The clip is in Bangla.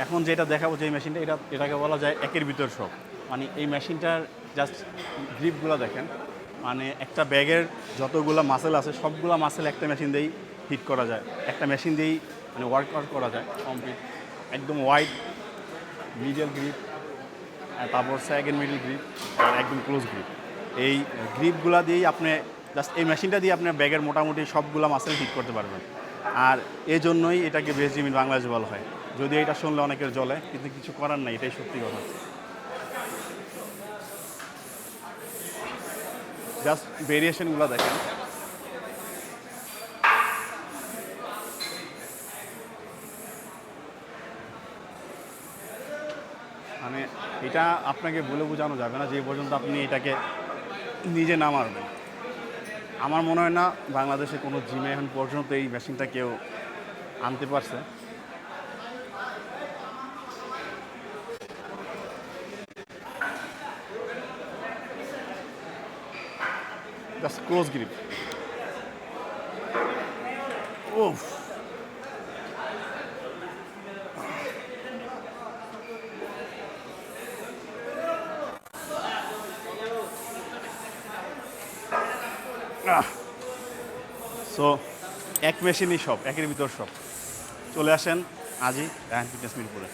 এখন যেটা দেখাবো যে মেশিনটা এটাকে বলা যায় একের ভিতর সব। মানে এই মেশিনটার জাস্ট গ্রিপগুলো দেখেন, মানে একটা ব্যাগের যতগুলো মাসেল আছে সবগুলো মাসেল একটা মেশিন দিয়েই হিট করা যায়, একটা মেশিন দিয়েই মানে ওয়ার্কআউট করা যায় কমপ্লিট। একদম ওয়াইড মিডিয়াল গ্রিপ, তারপর সেকেন্ড মিডল গ্রিপ আর একদম ক্লোজ গ্রিপ। এই গ্রিপগুলো দিয়েই আপনি জাস্ট এই মেশিনটা দিয়ে আপনি ব্যাগের মোটামুটি সবগুলো মাসেল হিট করতে পারবেন। আর এই জন্যই এটাকে বেস্ট জিম ইন বাংলাদেশ বলা হয়। যদি এটা শুনলে অনেকের জ্বলে, কিন্তু কিছু করার নাই, এটাই সত্যি কথা। জাস্ট ভেরিয়েশনগুলো দেখেন। মানে এটা আপনাকে বলে বোঝানো যাবে না যে পর্যন্ত আপনি এটাকে নিজে না মারবেন। আমার মনে হয় না বাংলাদেশে কোনো জিমে এখন পর্যন্ত এই মেশিনটা কেউ আনতে পারছে। Just close grip. ওফ, সো এক মেশিনই সব, একের ভিতর সব। চলে আসেন আজই রায়হান ফিটনেস মিরপুরে।